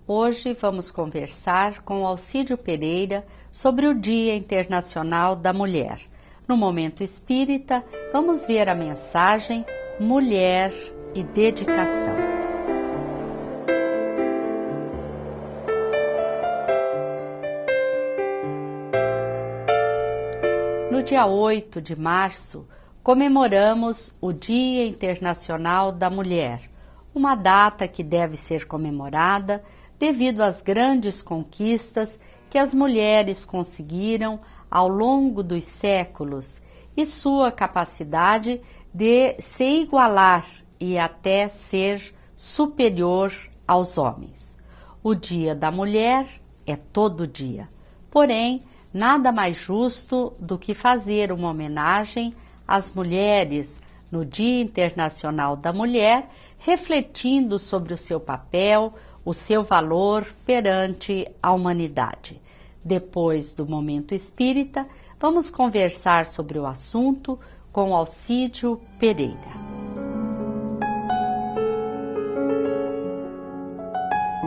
Hoje vamos conversar com Alcídio Pereira sobre o Dia Internacional da Mulher. No Momento Espírita, vamos ver a mensagem Mulher e Dedicação. No dia 8 de março, comemoramos o Dia Internacional da Mulher, uma data que deve ser comemorada devido às grandes conquistas que as mulheres conseguiram ao longo dos séculos e sua capacidade de se igualar e até ser superior aos homens. O Dia da Mulher é todo dia, porém, nada mais justo do que fazer uma homenagem às mulheres no Dia Internacional da Mulher, refletindo sobre o seu papel, o seu valor perante a humanidade. Depois do Momento Espírita, vamos conversar sobre o assunto com Alcídio Pereira.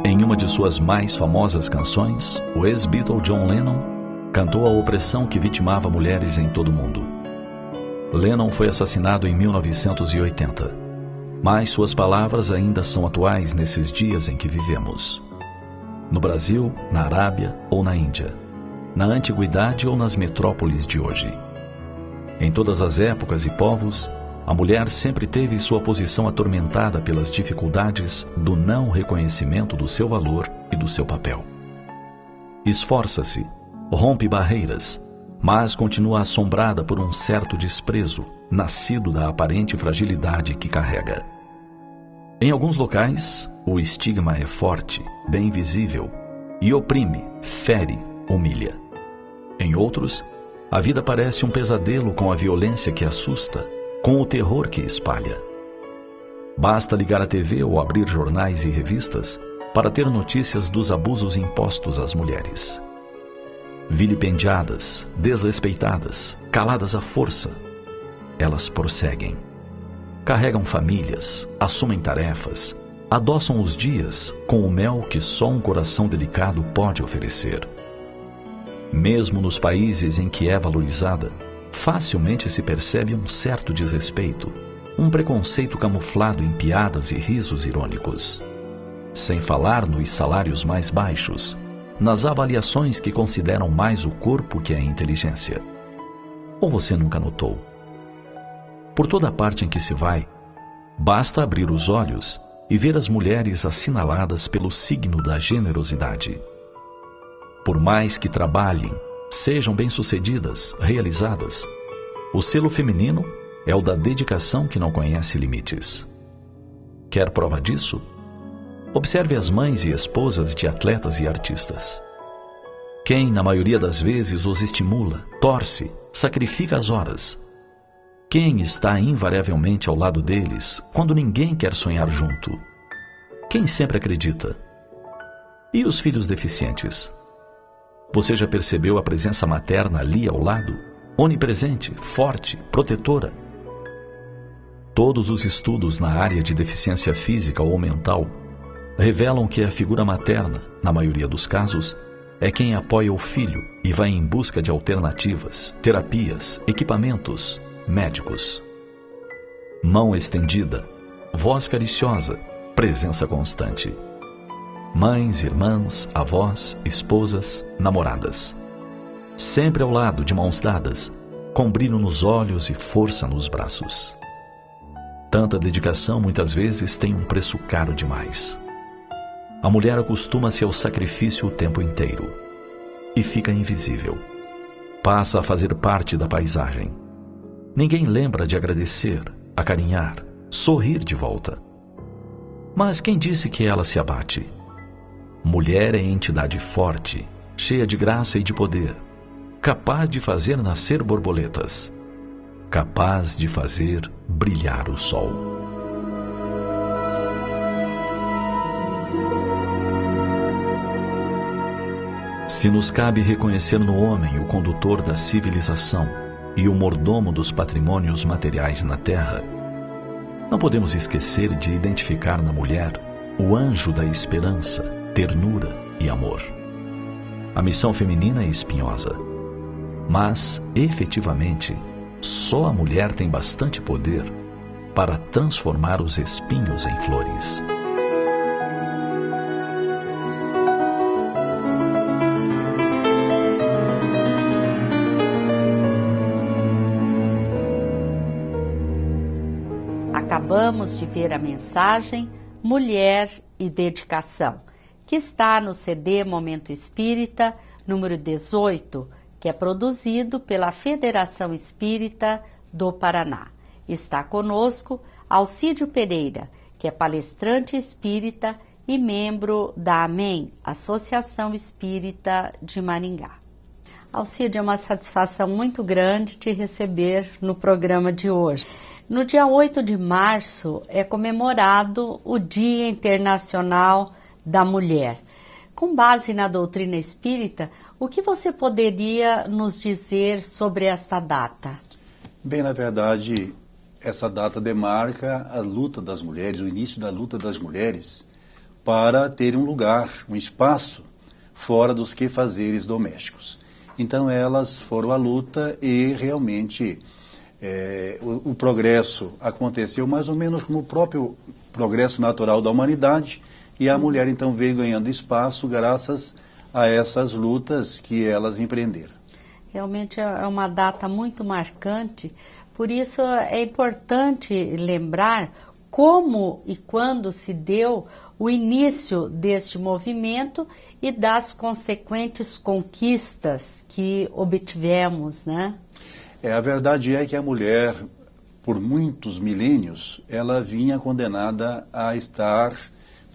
Em uma de suas mais famosas canções, o ex-Beatle John Lennon cantou a opressão que vitimava mulheres em todo o mundo. Lennon foi assassinado em 1980. Mas suas palavras ainda são atuais nesses dias em que vivemos. No Brasil, na Arábia ou na Índia, na antiguidade ou nas metrópoles de hoje. Em todas as épocas e povos, a mulher sempre teve sua posição atormentada pelas dificuldades do não reconhecimento do seu valor e do seu papel. Esforça-se, rompe barreiras, mas continua assombrada por um certo desprezo, nascido da aparente fragilidade que carrega. Em alguns locais, o estigma é forte, bem visível, e oprime, fere, humilha. Em outros, a vida parece um pesadelo com a violência que assusta, com o terror que espalha. Basta ligar a TV ou abrir jornais e revistas para ter notícias dos abusos impostos às mulheres. Vilipendiadas, desrespeitadas, caladas à força, elas prosseguem. Carregam famílias, assumem tarefas, adoçam os dias com o mel que só um coração delicado pode oferecer. Mesmo nos países em que é valorizada, facilmente se percebe um certo desrespeito, um preconceito camuflado em piadas e risos irônicos. Sem falar nos salários mais baixos, nas avaliações que consideram mais o corpo que a inteligência. Ou você nunca notou? Por toda parte em que se vai, basta abrir os olhos e ver as mulheres assinaladas pelo signo da generosidade. Por mais que trabalhem, sejam bem-sucedidas, realizadas, o selo feminino é o da dedicação que não conhece limites. Quer prova disso? Observe as mães e esposas de atletas e artistas. Quem, na maioria das vezes, os estimula, torce, sacrifica as horas? Quem está invariavelmente ao lado deles quando ninguém quer sonhar junto? Quem sempre acredita? E os filhos deficientes? Você já percebeu a presença materna ali ao lado? Onipresente, forte, protetora? Todos os estudos na área de deficiência física ou mental revelam que a figura materna, na maioria dos casos, é quem apoia o filho e vai em busca de alternativas, terapias, equipamentos, médicos. Mão estendida, voz cariciosa, presença constante. Mães, irmãs, avós, esposas, namoradas. Sempre ao lado, de mãos dadas, com brilho nos olhos e força nos braços. Tanta dedicação muitas vezes tem um preço caro demais. A mulher acostuma-se ao sacrifício o tempo inteiro e fica invisível. Passa a fazer parte da paisagem. Ninguém lembra de agradecer, acarinhar, sorrir de volta. Mas quem disse que ela se abate? Mulher é entidade forte, cheia de graça e de poder, capaz de fazer nascer borboletas, capaz de fazer brilhar o sol. Se nos cabe reconhecer no homem o condutor da civilização e o mordomo dos patrimônios materiais na terra, não podemos esquecer de identificar na mulher o anjo da esperança, ternura e amor. A missão feminina é espinhosa, mas, efetivamente, só a mulher tem bastante poder para transformar os espinhos em flores. Acabamos de ver a mensagem Mulher e Dedicação, que está no CD Momento Espírita, número 18, que é produzido pela Federação Espírita do Paraná. Está conosco Alcídio Pereira, que é palestrante espírita e membro da AMEM, Associação Espírita de Maringá. Alcídio, é uma satisfação muito grande te receber no programa de hoje. No dia 8 de março é comemorado o Dia Internacional da Mulher. Com base na doutrina espírita, o que você poderia nos dizer sobre esta data? Bem, na verdade, essa data demarca a luta das mulheres, o início da luta das mulheres para ter um lugar, um espaço fora dos quefazeres domésticos. Então elas foram à luta e realmente o progresso aconteceu mais ou menos como o próprio progresso natural da humanidade, e a mulher então veio ganhando espaço graças a essas lutas que elas empreenderam. Realmente é uma data muito marcante, por isso é importante lembrar como e quando se deu o início deste movimento e das consequentes conquistas que obtivemos, né? A verdade é que a mulher, por muitos milênios, ela vinha condenada a estar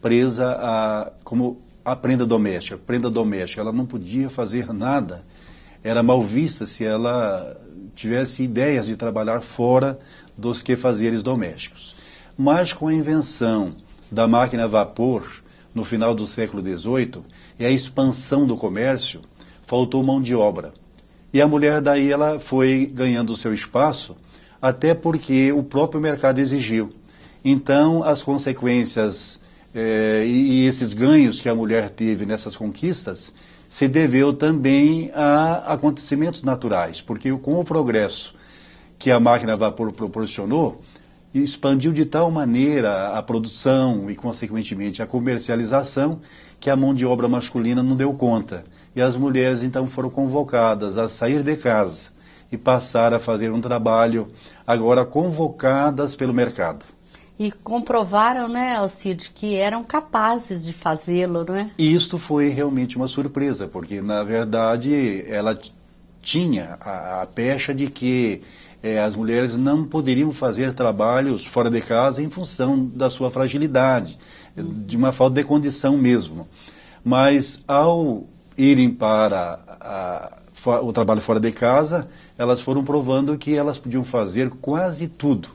presa como a prenda doméstica. Prenda doméstica, ela não podia fazer nada. Era mal vista se ela tivesse ideias de trabalhar fora dos quefazeres domésticos. Mas com a invenção da máquina a vapor, no final do século XVIII, e a expansão do comércio, faltou mão de obra. E a mulher daí ela foi ganhando o seu espaço, até porque o próprio mercado exigiu. Então, as consequências e esses ganhos que a mulher teve nessas conquistas se deveu também a acontecimentos naturais, porque com o progresso que a máquina a vapor proporcionou, expandiu de tal maneira a produção e, consequentemente, a comercialização, que a mão de obra masculina não deu conta. E as mulheres, então, foram convocadas a sair de casa e passar a fazer um trabalho, agora convocadas pelo mercado. E comprovaram, né, Alcídio, que eram capazes de fazê-lo, não é? E isto foi realmente uma surpresa, porque, na verdade, ela tinha a pecha de que as mulheres não poderiam fazer trabalhos fora de casa em função da sua fragilidade, de uma falta de condição mesmo. Mas, ao irem para o trabalho fora de casa, elas foram provando que elas podiam fazer quase tudo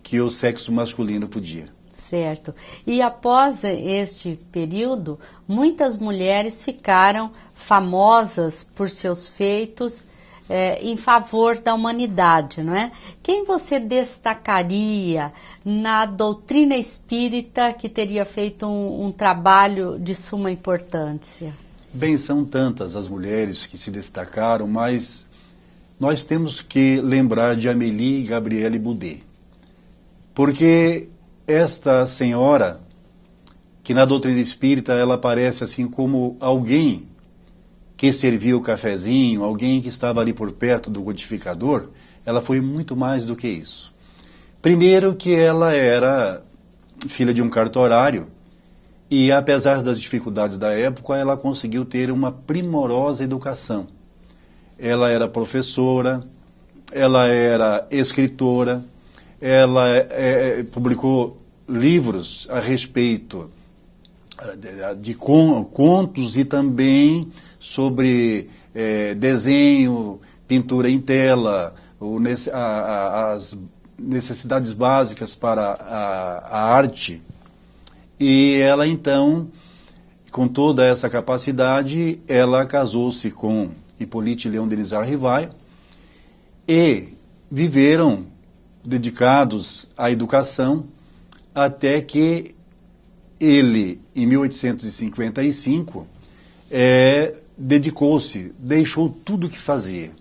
que o sexo masculino podia. Certo. E após este período, muitas mulheres ficaram famosas por seus feitos em favor da humanidade, não é? Quem você destacaria na doutrina espírita que teria feito um trabalho de suma importância? Bem, são tantas as mulheres que se destacaram, mas nós temos que lembrar de Amélie Gabrielle Boudet. Porque esta senhora, que na doutrina espírita ela aparece assim como alguém que servia o cafezinho, alguém que estava ali por perto do codificador, ela foi muito mais do que isso. Primeiro que ela era filha de um cartorário, e apesar das dificuldades da época, ela conseguiu ter uma primorosa educação. Ela era professora, ela era escritora, ela publicou livros a respeito de contos e também sobre desenho, pintura em tela, as necessidades básicas para a arte. E ela então, com toda essa capacidade, ela casou-se com Hippolyte Léon Denisard Rivail e viveram dedicados à educação até que ele, em 1855, dedicou-se, deixou tudo o que fazia.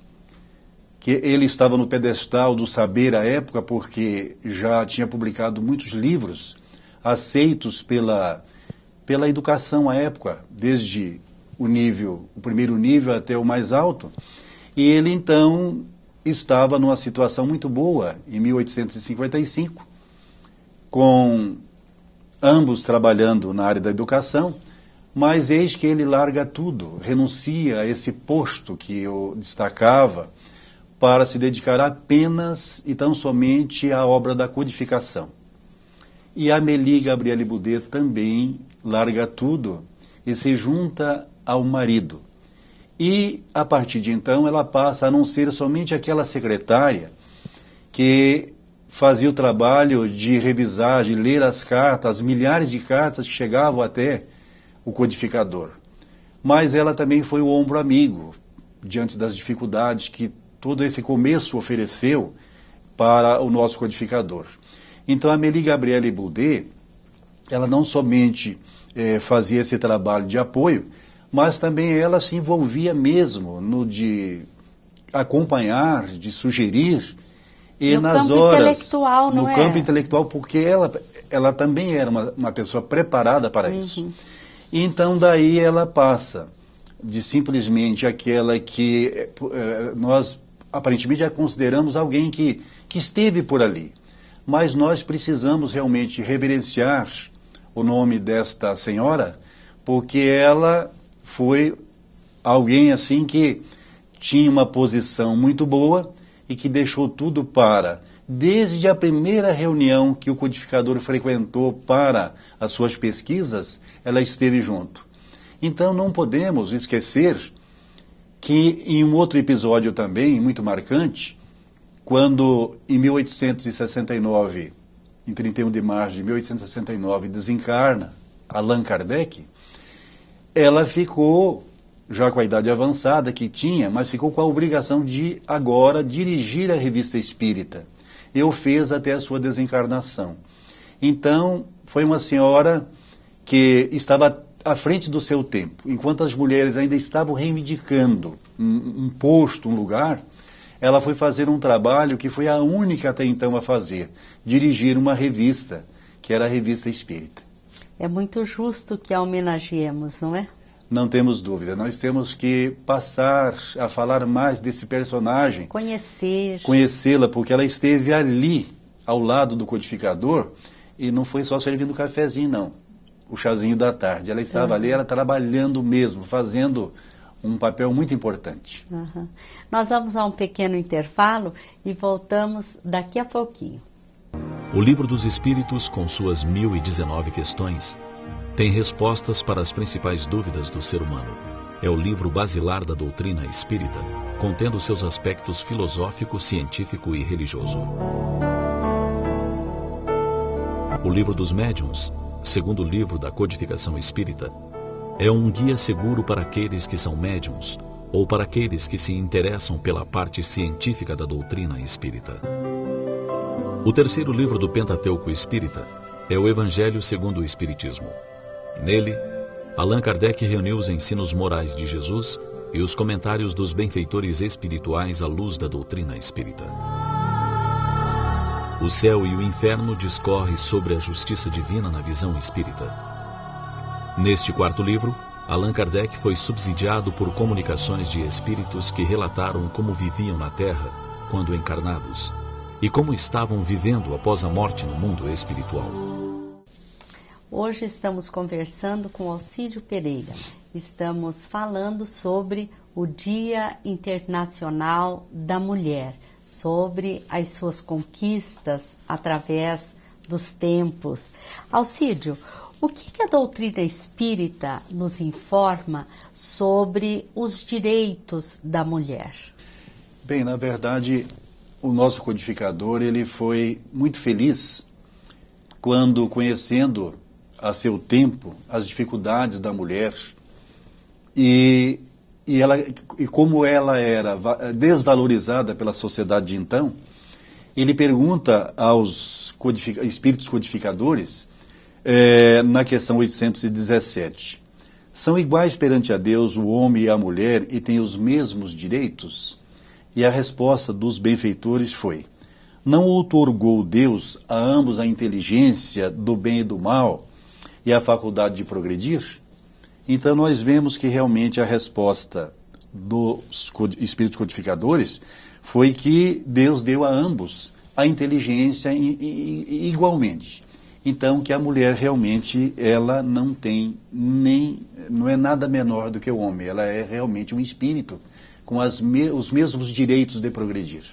Que ele estava no pedestal do saber à época, porque já tinha publicado muitos livros aceitos pela educação à época, desde o primeiro nível até o mais alto. E ele, então, estava numa situação muito boa, em 1855, com ambos trabalhando na área da educação, mas eis que ele larga tudo, renuncia a esse posto que o destacava, para se dedicar apenas e tão somente à obra da codificação. E Amélie Gabrielle Boudet também larga tudo e se junta ao marido. E, a partir de então, ela passa a não ser somente aquela secretária que fazia o trabalho de revisar, de ler as cartas, as milhares de cartas que chegavam até o codificador. Mas ela também foi o ombro amigo, diante das dificuldades que todo esse começo ofereceu para o nosso codificador. Então, a Amélie Gabrielle Boudet, ela não somente fazia esse trabalho de apoio, mas também ela se envolvia mesmo no de acompanhar, de sugerir, e no nas campo horas... intelectual, não no é? campo intelectual, porque ela também era uma pessoa preparada para isso. Então, daí ela passa de simplesmente aquela que nós aparentemente já consideramos alguém que esteve por ali. Mas nós precisamos realmente reverenciar o nome desta senhora, porque ela foi alguém assim que tinha uma posição muito boa e que deixou tudo para, desde a primeira reunião que o codificador frequentou para as suas pesquisas, ela esteve junto. Então não podemos esquecer que em um outro episódio também, muito marcante, quando em 1869, em 31 de março de 1869, desencarna Allan Kardec, ela ficou, já com a idade avançada que tinha, mas ficou com a obrigação de agora dirigir a Revista Espírita. E o fez até a sua desencarnação. Então, foi uma senhora que estava à frente do seu tempo. Enquanto as mulheres ainda estavam reivindicando um posto, um lugar, ela foi fazer um trabalho que foi a única até então a fazer, dirigir uma revista, que era a Revista Espírita. É muito justo que a homenageemos, não é? Não temos dúvida, nós temos que passar a falar mais desse personagem. Conhecê-la, porque ela esteve ali, ao lado do codificador, e não foi só servindo cafezinho, não. O chazinho da tarde. Ela estava ali, ela trabalhando mesmo, fazendo um papel muito importante. Nós vamos a um pequeno intervalo e voltamos daqui a pouquinho. O Livro dos Espíritos, com suas 1019 questões, tem respostas para as principais dúvidas do ser humano. É o livro basilar da doutrina espírita, contendo seus aspectos filosófico, científico e religioso. O Livro dos Médiuns, segundo livro da codificação espírita, é um guia seguro para aqueles que são médiuns ou para aqueles que se interessam pela parte científica da doutrina espírita. O terceiro livro do Pentateuco Espírita é o Evangelho segundo o Espiritismo. Nele, Allan Kardec reuniu os ensinos morais de Jesus e os comentários dos benfeitores espirituais à luz da doutrina espírita. O céu e o inferno discorre sobre a justiça divina na visão espírita. Neste quarto livro, Allan Kardec foi subsidiado por comunicações de espíritos que relataram como viviam na Terra quando encarnados e como estavam vivendo após a morte no mundo espiritual. Hoje estamos conversando com Alcídio Pereira. Estamos falando sobre o Dia Internacional da Mulher, sobre as suas conquistas através dos tempos. Alcídio, o que a doutrina espírita nos informa sobre os direitos da mulher? Bem, na verdade, o nosso codificador ele foi muito feliz quando, conhecendo a seu tempo as dificuldades da mulher e como ela era desvalorizada pela sociedade de então, ele pergunta aos espíritos codificadores na questão 817. São iguais perante a Deus o homem e a mulher e têm os mesmos direitos? E a resposta dos benfeitores foi: não outorgou Deus a ambos a inteligência do bem e do mal e a faculdade de progredir? Então nós vemos que realmente a resposta dos espíritos codificadores foi que Deus deu a ambos a inteligência igualmente. Então que a mulher realmente ela não é nada menor do que o homem, ela é realmente um espírito com os mesmos direitos de progredir.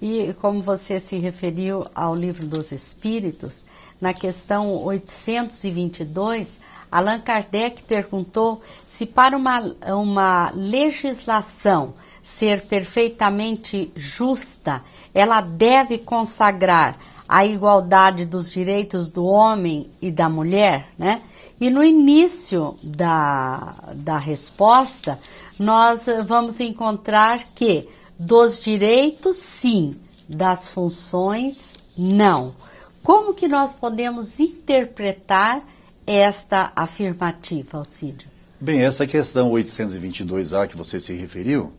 E como você se referiu ao Livro dos Espíritos, na questão 822, Allan Kardec perguntou se para uma legislação ser perfeitamente justa, ela deve consagrar a igualdade dos direitos do homem e da mulher, né? E no início da resposta, nós vamos encontrar que dos direitos, sim, das funções, não. Como que nós podemos interpretar esta afirmativa, Alcídio? Bem, essa questão 822A que você se referiu,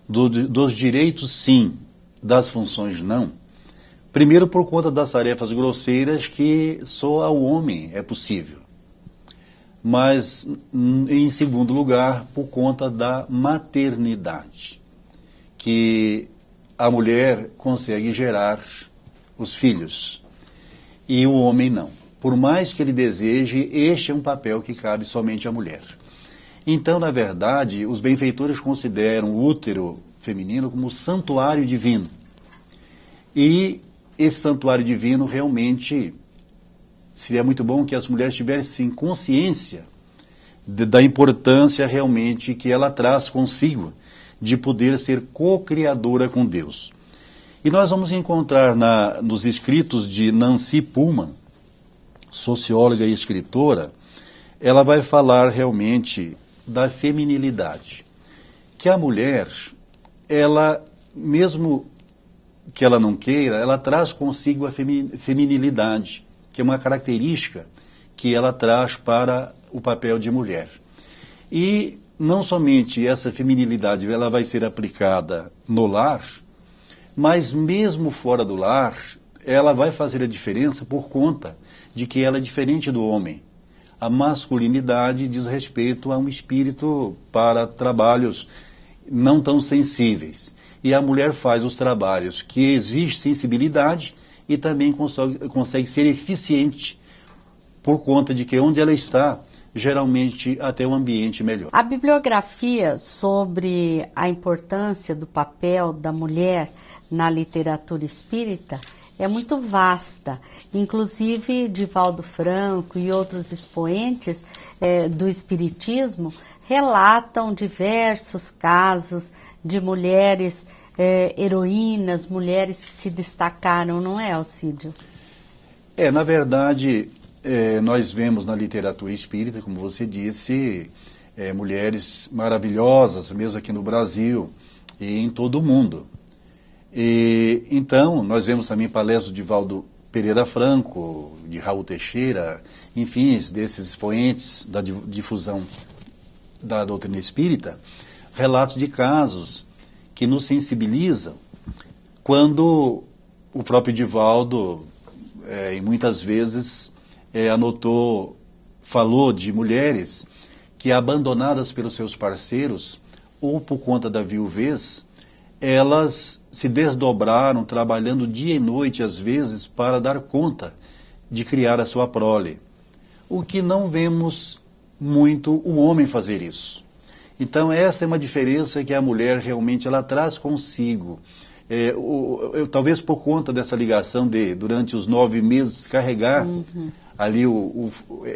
dos direitos sim, das funções não, primeiro por conta das tarefas grosseiras que só ao homem é possível, mas em segundo lugar por conta da maternidade, que a mulher consegue gerar os filhos e o homem não. Por mais que ele deseje, este é um papel que cabe somente à mulher. Então, na verdade, os benfeitores consideram o útero feminino como santuário divino. E esse santuário divino realmente seria muito bom que as mulheres tivessem consciência da importância realmente que ela traz consigo de poder ser co-criadora com Deus. E nós vamos encontrar nos escritos de Nancy Pullman, socióloga e escritora, ela vai falar realmente da feminilidade. Que a mulher, ela, mesmo que ela não queira, ela traz consigo a feminilidade, que é uma característica que ela traz para o papel de mulher. E não somente essa feminilidade ela vai ser aplicada no lar, mas mesmo fora do lar, ela vai fazer a diferença por conta de que ela é diferente do homem. A masculinidade diz respeito a um espírito para trabalhos não tão sensíveis. E a mulher faz os trabalhos que exigem sensibilidade e também consegue ser eficiente por conta de que onde ela está, geralmente até um ambiente melhor. A bibliografia sobre a importância do papel da mulher na literatura espírita é muito vasta. Inclusive, Divaldo Franco e outros expoentes do espiritismo relatam diversos casos de mulheres heroínas, mulheres que se destacaram, não é, Alcídio? Na verdade, nós vemos na literatura espírita, como você disse, mulheres maravilhosas, mesmo aqui no Brasil e em todo o mundo. E, então, nós vemos também palestras de Divaldo Pereira Franco, de Raul Teixeira, enfim, desses expoentes da difusão da doutrina espírita, relatos de casos que nos sensibilizam quando o próprio Divaldo, e muitas vezes, falou de mulheres que, abandonadas pelos seus parceiros, ou por conta da viuvez, elas se desdobraram, trabalhando dia e noite, às vezes, para dar conta de criar a sua prole. O que não vemos muito o homem fazer isso. Então, essa é uma diferença que a mulher realmente ela traz consigo. Talvez por conta dessa ligação de, durante os 9 meses, carregar ali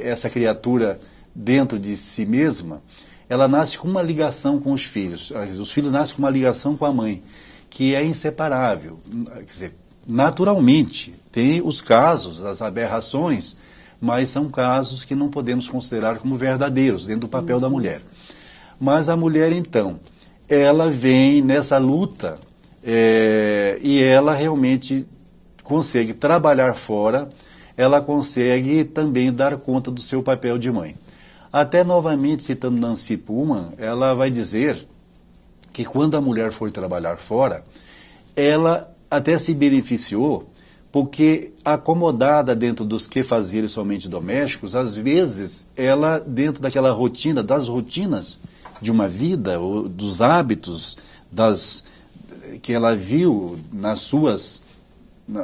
essa criatura dentro de si mesma, ela nasce com uma ligação com os filhos. Os filhos nascem com uma ligação com a mãe, que é inseparável. Quer dizer, naturalmente, tem os casos, as aberrações, mas são casos que não podemos considerar como verdadeiros dentro do papel da mulher. Mas a mulher, então, ela vem nessa luta e ela realmente consegue trabalhar fora, ela consegue também dar conta do seu papel de mãe. Até novamente, citando Nancy Pullman, ela vai dizer que quando a mulher foi trabalhar fora, ela até se beneficiou, porque acomodada dentro dos quefazeres somente domésticos, às vezes ela, dentro daquela rotina, das rotinas de uma vida, ou dos hábitos que ela viu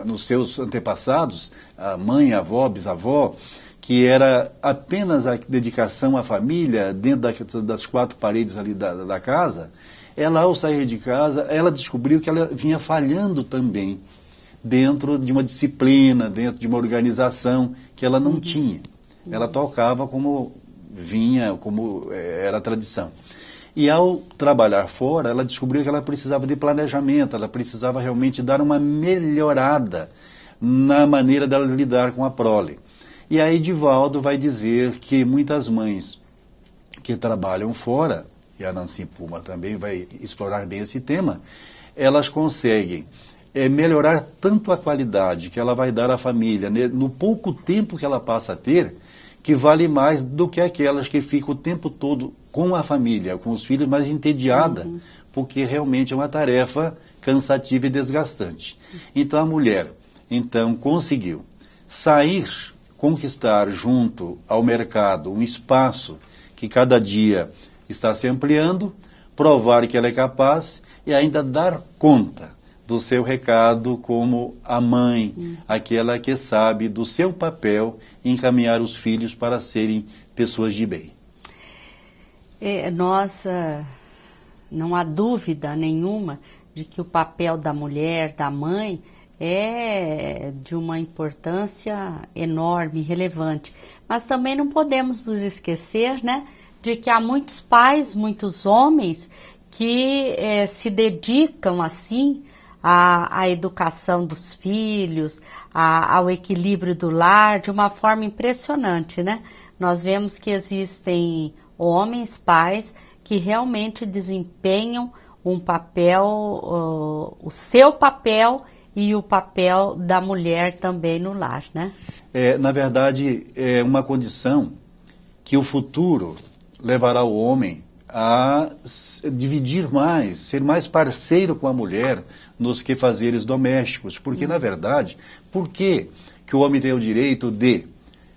nos seus antepassados, a mãe, a avó, bisavó, que era apenas a dedicação à família, dentro das quatro paredes ali da casa, ela, ao sair de casa, ela descobriu que ela vinha falhando também dentro de uma disciplina, dentro de uma organização que ela não tinha. Ela tocava como vinha, como era a tradição. E ao trabalhar fora, ela descobriu que ela precisava de planejamento, ela precisava realmente dar uma melhorada na maneira dela lidar com a prole. E aí Divaldo vai dizer que muitas mães que trabalham fora, e a Nancy Pullman também vai explorar bem esse tema, elas conseguem melhorar tanto a qualidade que ela vai dar à família, né, no pouco tempo que ela passa a ter, que vale mais do que aquelas que ficam o tempo todo com a família, com os filhos, mas entediada, porque realmente é uma tarefa cansativa e desgastante. Então a mulher, conseguiu sair, conquistar junto ao mercado um espaço que cada dia está se ampliando, provar que ela é capaz e ainda dar conta do seu recado como a mãe, aquela que sabe do seu papel em encaminhar os filhos para serem pessoas de bem. Não há dúvida nenhuma de que o papel da mulher, da mãe, é de uma importância enorme, relevante. Mas também não podemos nos esquecer, né, de que há muitos pais, muitos homens que se dedicam assim à educação dos filhos, ao equilíbrio do lar, de uma forma impressionante, né? Nós vemos que existem homens, pais, que realmente desempenham um papel, o seu papel e o papel da mulher também no lar, né? Na verdade, é uma condição que o futuro levará o homem a dividir mais, ser mais parceiro com a mulher nos quefazeres domésticos. Porque, na verdade, por que o homem tem o direito de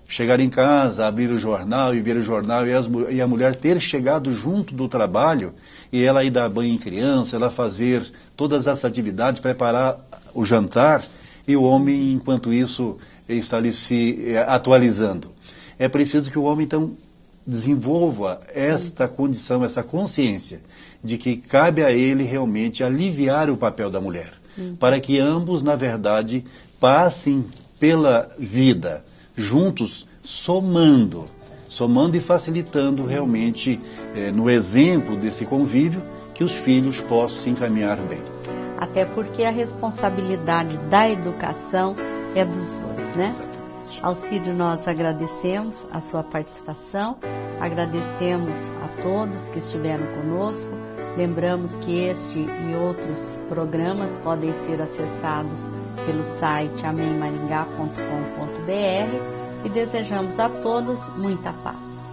chegar em casa, abrir o jornal e ver o jornal e a mulher ter chegado junto do trabalho e ela ir dar banho em criança, ela fazer todas essas atividades, preparar o jantar e o homem, enquanto isso, está ali se atualizando? É preciso que o homem, então, desenvolva esta condição, essa consciência de que cabe a ele realmente aliviar o papel da mulher, para que ambos, na verdade, passem pela vida juntos, somando e facilitando realmente, no exemplo desse convívio, que os filhos possam se encaminhar bem. Até porque a responsabilidade da educação é dos dois, né? Exatamente. Alcídio, nós agradecemos a sua participação, agradecemos a todos que estiveram conosco. Lembramos que este e outros programas podem ser acessados pelo site amemmaringá.com.br e desejamos a todos muita paz.